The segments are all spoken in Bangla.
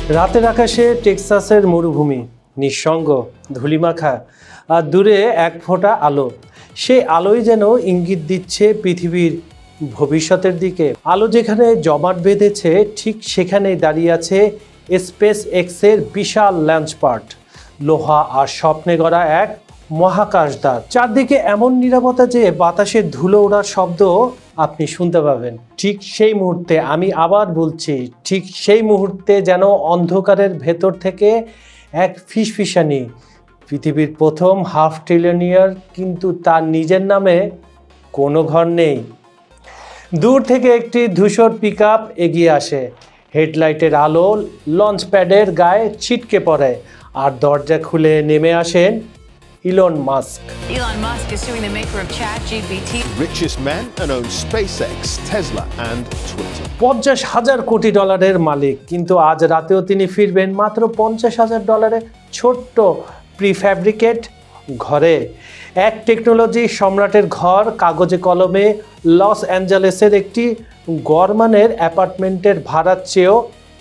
রাতের আকাশে টেক্সাসের মরুভূমি নিঃসঙ্গ ধূলিমাখা আর দূরে এক ফোঁটা আলো। সেই আলোই যেন ইঙ্গিত দিচ্ছে পৃথিবীর ভবিষ্যতের দিকে। আলো যেখানে জমাট বেঁধেছে ঠিক সেখানেই দাঁড়িয়ে আছে স্পেস এক্সের বিশাল লঞ্চপ্যাড, লোহা আর স্বপ্নে গড়া এক মহাকাশদ্বার। চারদিকে এমন নীরবতা যে বাতাসের ধুলো ওড়ার শব্দ আপনি শুনতে পাবেন। ঠিক সেই মুহূর্তে, আমি আবার বলছি, ঠিক সেই মুহূর্তে যেন অন্ধকারের ভেতর থেকে এক ফিসফিসানি। পৃথিবীর প্রথম হাফ ট্রিলিয়নিয়ার, কিন্তু তার নিজের নামে কোনো ঘর নেই। দূর থেকে একটি ধূসর পিকআপ এগিয়ে আসে। হেডলাইটের আলো লঞ্চ প্যাডের গায়ে ছিটকে পড়ে আর দরজা খুলে নেমে আসেন Elon Musk. Elon Musk is suing the maker of ChatGPT. Richest man and owns SpaceX, Tesla and Twitter. $50,000 কোটি মালিক, কিন্তু আজ রাতেও তিনি ফিরবেন মাত্র $50,000 ছোট্ট প্রিফ্যাব্রিকেট ঘরে। এক টেকনোলজি সম্রাটের ঘর, কাগজে কলমে লস অ্যাঞ্জেলেসের একটি গড়মানের অ্যাপার্টমেন্টের ভাড়ার চেয়েও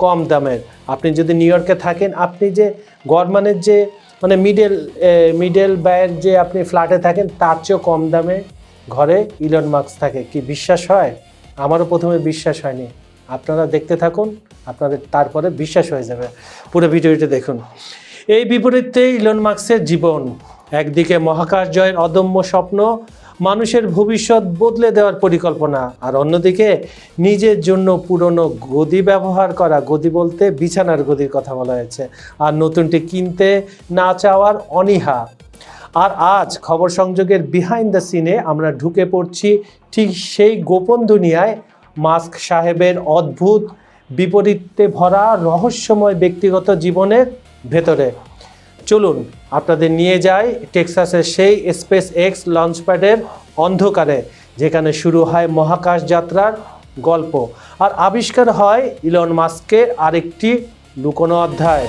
কম দামের। আপনি যদি নিউ ইয়র্কে থাকেন, আপনি যে গড়মানের যে মানে মিডল ব্যয়ের যে আপনি ফ্ল্যাটে থাকেন, তার চেয়েও কম দামে ঘরে ইলন মাস্ক থাকে। কি বিশ্বাস হয়? আমারও প্রথমে বিশ্বাস হয়নি। আপনারা দেখতে থাকুন, আপনাদের তারপরে বিশ্বাস হয়ে যাবে। পুরো ভিডিওটি দেখুন। এই বিপরীতে ইলন মাস্কের জীবন, একদিকে মহাকাশ জয়ের অদম্য স্বপ্ন, মানুষের ভবিষ্যৎ বদলে দেওয়ার পরিকল্পনা, আর অন্যদিকে নিজের জন্য পুরনো গদি ব্যবহার করা, গদি বলতে বিছানার গদির কথা বলা হয়েছে, আর নতুনটি কিনতে না চাওয়ার অনীহা। আর আজ খবর সংযোগের বিহাইন্ড দ্য সিনে আমরা ঢুকে পড়ছি ঠিক সেই গোপন দুনিয়ায়, মাস্ক সাহেবের অদ্ভুত বিপরীতে ভরা রহস্যময় ব্যক্তিগত জীবনের ভেতরে। চলুন আপনাদের নিয়ে যাই টেক্সাসের সেই স্পেস এক্স লঞ্চপ্যাডের অন্ধকারে, যেখানে শুরু হয় মহাকাশ যাত্রার গল্প আর আবিষ্কার হয় ইলন মাস্কের আরেকটি লুকোনো অধ্যায়।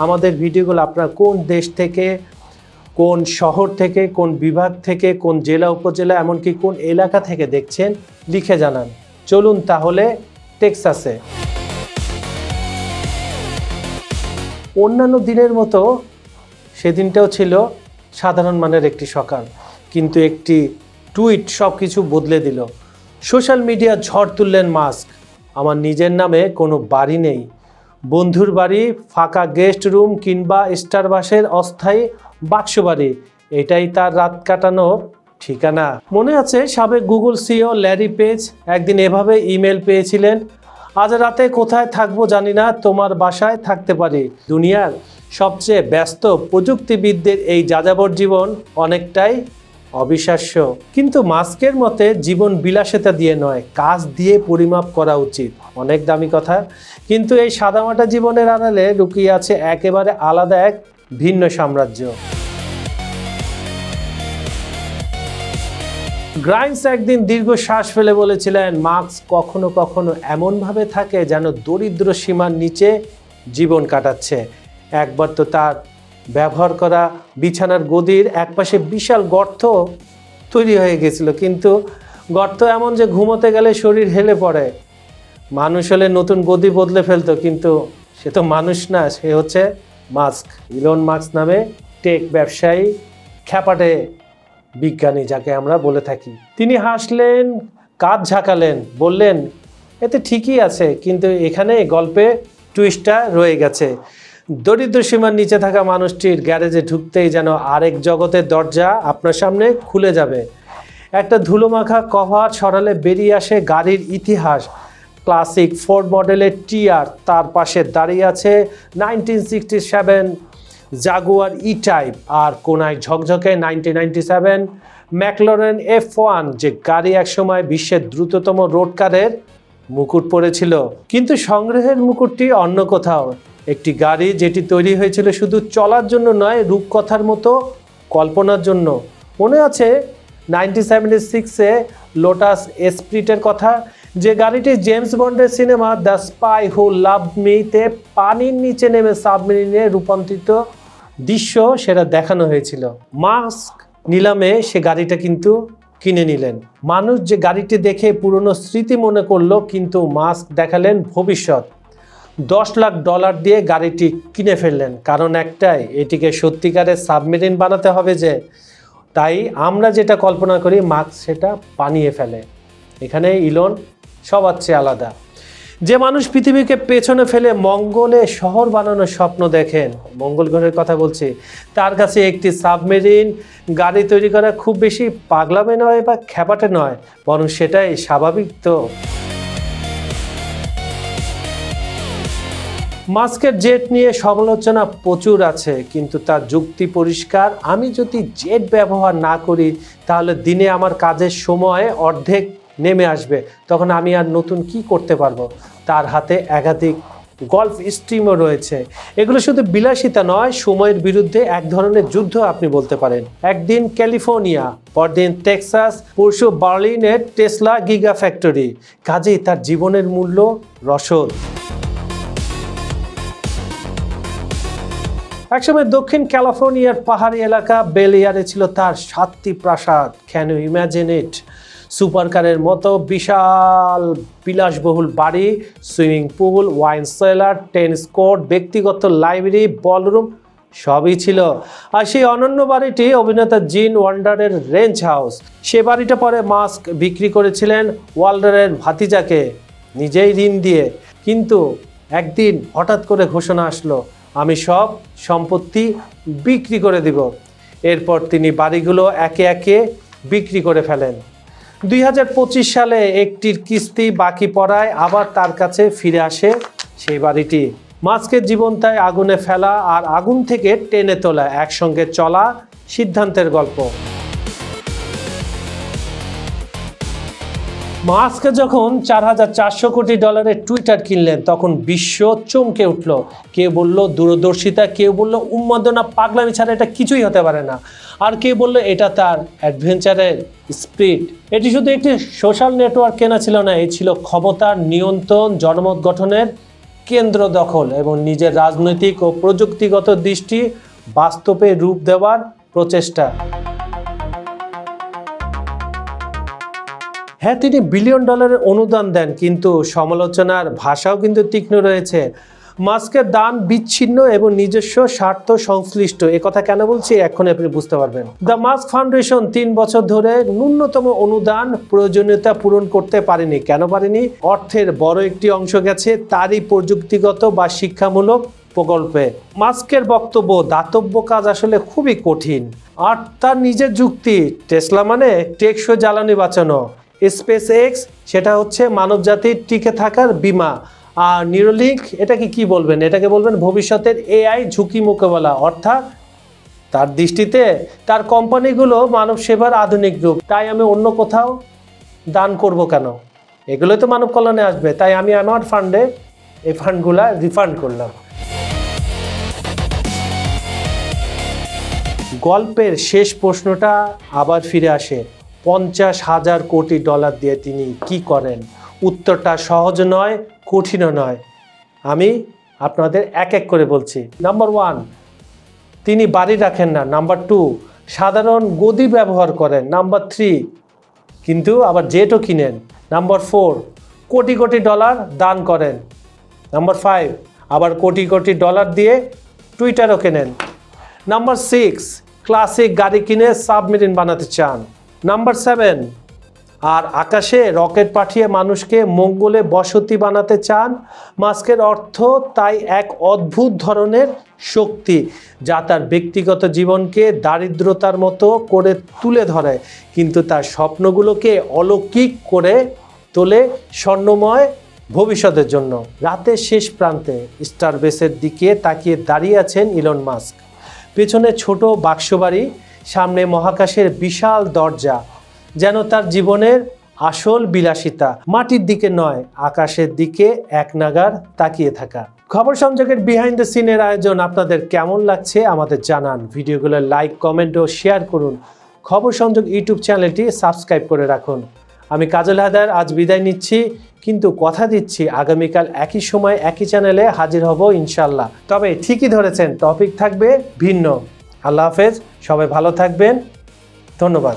আমাদের ভিডিওগুলো আপনারা কোন দেশ থেকে, কোন শহর থেকে, কোন বিভাগ থেকে, কোন জেলা উপজেলা, এমনকি কোন এলাকা থেকে দেখছেন লিখে জানান। চলুন তাহলে টেক্সাসে। অন্যান্য দিনের মতো সেদিনটাও ছিল সাধারণ মানের একটি সকাল, কিন্তু একটি টুইট সব কিছু বদলে দিল। সোশ্যাল মিডিয়া ঝড় তুললেন মাস্ক। আমার নিজের নামে কোনো বাড়ি নেই, বন্ধুর বাড়ি, ফাঁকা গেস্ট রুম কিংবা স্টারবাসের অস্থায়ী বাক্স বাড়ি, এটাই তার রাত কাটানোর ঠিকানা। মনে আছে সাবেক গুগল সিইও ল্যারি পেজ একদিন এভাবে ইমেল পেয়েছিলেন, আজ রাতে কোথায় থাকবো জানি না, তোমার বাসায় থাকতে পারি। দুনিয়ার সবচেয়ে ব্যস্ত প্রযুক্তিবিদদের এই যাযাবর জীবন অনেকটাই অবিশ্বাস্য, কিন্তু মাস্কের মতে জীবন বিলাসিতা দিয়ে নয়, কাজ দিয়ে পরিমাপ করা উচিত। অনেক দামি কথা, কিন্তু এই সাদামাটা জীবনের আড়ালে লুকিয়ে আছে একেবারে আলাদা এক ভিন্ন সাম্রাজ্য। গ্রাইমস একদিন দীর্ঘশ্বাস ফেলে বলেছিলেন, মাস্ক কখনো কখনো এমনভাবে থাকে যেন দরিদ্র সীমার নিচে জীবন কাটাচ্ছে। একবার তো তার ব্যবহার করা বিছানার গদির একপাশে বিশাল গর্ত তৈরি হয়ে গেছিল, কিন্তু গর্ত এমন যে ঘুমোতে গেলে শরীর হেলে পড়ে। মানুষ হলে নতুন গদি বদলে ফেলতো, কিন্তু সে তো মানুষ না, সে হচ্ছে মাস্ক। ইলন মাস্ক নামে টেক ব্যবসায়ী, খ্যাপাটে বিজ্ঞানী যাকে আমরা বলে থাকি। তিনি হাসলেন, কাঁধ ঝাঁকালেন, বললেন, এতে ঠিকই আছে, কিন্তু এখানে গল্পে টুইস্টটা রয়ে গেছে। দরিদ্র সীমার নিচে থাকা মানুষটির গ্যারেজে ঢুকতেই যেন আরেক জগতের দরজা আপনার সামনে খুলে যাবে। একটা ধুলোমাখা কভার সরালে বেরিয়ে আসে গাড়ির ইতিহাস। ক্লাসিক ফোর্ড মডেলের টিআর, তার পাশে দাঁড়িয়ে আছে 1967 জাগুয়ার ই টাইপ, আর কোনায় ঝকঝকে 1997 ম্যাকলারেন F1, যে গাড়ি একসময় বিশ্বের দ্রুততম রোড কারের মুকুট পড়েছিল। কিন্তু সংগ্রহের মুকুটটি অন্য কোথাও। একটি গাড়ি যেটি তৈরি হয়েছিল শুধু চলার জন্য নয়, রূপকথার মতো কল্পনার জন্য। মনে আছে 1976-এ লোটাস এসপ্রিটের কথা, যে গাড়িটি জেমস বন্ডের সিনেমা দ্য স্পাই হু লাভ মিতে পানির নিচে নেমে সাবমেরিনে রূপান্তরিত দৃশ্য সেটা দেখানো হয়েছিল। মাস্ক নিলামে সে গাড়িটা কিন্তু কিনে নিলেন। মানুষ যে গাড়িটি দেখে পুরনো স্মৃতি মনে করলো, কিন্তু মাস্ক দেখালেন ভবিষ্যৎ। $10 লাখ দিয়ে গাড়িটি কিনে ফেললেন, কারণ একটাই, এটিকে সত্যিকারের সাবমেরিন বানাতে হবে যে। তাই আমরা যেটা কল্পনা করি মাস্ক সেটা বানিয়ে ফেলে। এখানে ইলন সবার চেয়ে আলাদা। যে মানুষ পৃথিবীকে পেছনে ফেলে মঙ্গলে শহর বানানোর স্বপ্ন দেখেন, মঙ্গল গ্রহের কথা বলছি, তার কাছে একটি সাবমেরিন গাড়ি তৈরি করা খুব বেশি পাগলামে নয় বা খ্যাপাটে নয়, বরং সেটাই স্বাভাবিক। তো মাস্কের জেট নিয়ে সমালোচনা প্রচুর আছে, কিন্তু তার যুক্তি পরিষ্কার। আমি যদি জেট ব্যবহার না করি তাহলে দিনে আমার কাজের সময় অর্ধেক নেমে আসবে, তখন আমি আর নতুন কি করতে পারবো। তার হাতে একাধিক গল্ফ স্ট্রিমও রয়েছে। এগুলো শুধু বিলাসিতা নয়, সময়ের বিরুদ্ধে এক ধরনের যুদ্ধ আপনি বলতে পারেন। একদিন ক্যালিফোর্নিয়া, পরদিন টেক্সাস, পরশু বার্লিনের টেসলা গিগা ফ্যাক্টরি। কাজেই তার জীবনের মূল্য রসদ। একসময় দক্ষিণ ক্যালিফোর্নিয়ার পাহাড়ি এলাকা বেল এয়ারে ছিল তার 7টি প্রাসাদ। Can you imagine it? সুপারকারের মতো বিশাল বিলাসবহুল বাড়ি, swimming pool, wine cellar, tennis court, ব্যক্তিগত লাইব্রেরি, বলরুম সবই ছিল। আর সেই অনন্য বাড়িটি অভিনেতা জিন ওয়াল্ডারের রেঞ্চ হাউস। সে বাড়িটা পরে মাস্ক বিক্রি করেছিলেন ওয়াল্ডারের ভাতিজাকে, নিজেই ঋণ দিয়ে। কিন্তু একদিন হঠাৎ করে ঘোষণা আসলো, আমি সব সম্পত্তি বিক্রি করে দিব। এরপর তিনি বাড়িগুলো একে একে বিক্রি করে ফেলেন। 2025 সালে একটির কিস্তি বাকি পড়ায় আবার তার কাছে ফিরে আসে সেই বাড়িটি। মাস্কের জীবন তাই আগুনে ফেলা আর আগুন থেকে টেনে তোলা, একসঙ্গে চলা সিদ্ধান্তের গল্প। মাস্ক যখন $4,400 কোটি টুইটার কিনলেন, তখন বিশ্ব চমকে উঠল। কেউ বলল দূরদর্শিতা, কেউ বলল উন্মাদনা, পাগলামি ছাড়া এটা কিছুই হতে পারে না। আর কেউ বলল এটা তার অ্যাডভেঞ্চারের স্পিরিট। এটি শুধু একটি সোশ্যাল নেটওয়ার্ক কেনা ছিল না, এ ছিল ক্ষমতার নিয়ন্ত্রণ, জনমত গঠনের কেন্দ্র দখল এবং নিজের রাজনৈতিক ও প্রযুক্তিগত দৃষ্টি বাস্তবে রূপ দেওয়ার প্রচেষ্টা। হ্যাঁ, তিনি $1 বিলিয়ন অনুদান দেন, কিন্তু সমালোচনার ভাষাও কিন্তু তীক্ষ্ণ রয়েছে। মাস্কের দান বিচ্ছিন্ন এবং নিজস্ব স্বার্থ সংশ্লিষ্ট। একথা কেন বলছি এখন আপনি বুঝতে পারবেন। দ্য মাস্ক ফাউন্ডেশন 3 বছর ধরে ন্যূনতম অনুদান প্রয়োজনীয়তা পূরণ করতে পারেনি। কেন পারেনি? অর্থের বড় একটি অংশ গেছে তারই প্রযুক্তিগত বা শিক্ষামূলক প্রকল্পে। মাস্কের বক্তব্য, দাতব্য কাজ আসলে খুবই কঠিন। আর তার নিজের যুক্তি, টেসলা মানে টেকসই জ্বালানি বাঁচানো, স্পেস এক্স সেটা হচ্ছে মানবজাতির টিকে থাকার বীমা, আর নিউরোলিঙ্ক এটাকে কি বলবেন? এটাকে বলবেন ভবিষ্যতের এআই ঝুঁকি মোকাবেলা। অর্থাৎ তার দৃষ্টিতে তার কোম্পানিগুলো মানব সেবার আধুনিক রূপ। তাই আমি অন্য কোথাও দান করব কেন? এগুলোই তো মানব কল্যাণে আসবে। তাই আমি আমার ফান্ডে এই ফান্ডগুলা রিফান্ড করলাম। গল্পের শেষ প্রশ্নটা আবার ফিরে আসে, $50,000 কোটি দিয়ে তিনি কি করেন? উত্তরটা সহজ নয়, কঠিনও নয়। আমি আপনাদের এক এক করে বলছি। নাম্বার 1, তিনি বাড়ি রাখেন না। নাম্বার 2, সাধারণ গদি ব্যবহার করেন। নাম্বার 3, কিন্তু আবার জেটও কিনেন। নাম্বার 4, কোটি কোটি ডলার দান করেন। নাম্বার 5, আবার কোটি কোটি ডলার দিয়ে টুইটারও কেনেন। নাম্বার 6, ক্লাসিক গাড়ি কিনে সাবমেরিন বানাতে চান। নাম্বার 7, আর আকাশে রকেট পাঠিয়ে মানুষকে মঙ্গলে বসতি বানাতে চান। মাস্কের অর্থ তাই এক অদ্ভুত ধরনের শক্তি, যা তার ব্যক্তিগত জীবনকে দারিদ্রতার মতো করে তুলে ধরে, কিন্তু তার স্বপ্নগুলোকে অলৌকিক করে তোলে স্বর্ণময় ভবিষ্যতের জন্য। রাতের শেষ প্রান্তে স্টারবেসের দিকে তাকিয়ে দাঁড়িয়ে আছেন ইলন মাস্ক। পেছনে ছোট বাক্সবাড়ি, সামনে মহাকাশের বিশাল দরজা, যেন তার জীবনের আসল বিলাসিতা মাটির দিকে নয়, আকাশের দিকে এক নাগার তাকিয়ে থাকা। খবর সংযোগের বিহাইন্ড দ্য সিনের আয়োজন আপনাদের কেমন লাগছে আমাদের জানান। ভিডিওগুলো লাইক, কমেন্ট ও শেয়ার করুন। খবর সংযোগ ইউটিউব চ্যানেলটি সাবস্ক্রাইব করে রাখুন। আমি কাজল হায়দার আজ বিদায় নিচ্ছি, কিন্তু কথা দিচ্ছি আগামীকাল একই সময় একই চ্যানেলে হাজির হব ইনশাল্লাহ। তবে ঠিকই ধরেছেন, টপিক থাকবে ভিন্ন। আল্লাহ হাফেজ, সবাই ভালো থাকবেন, ধন্যবাদ।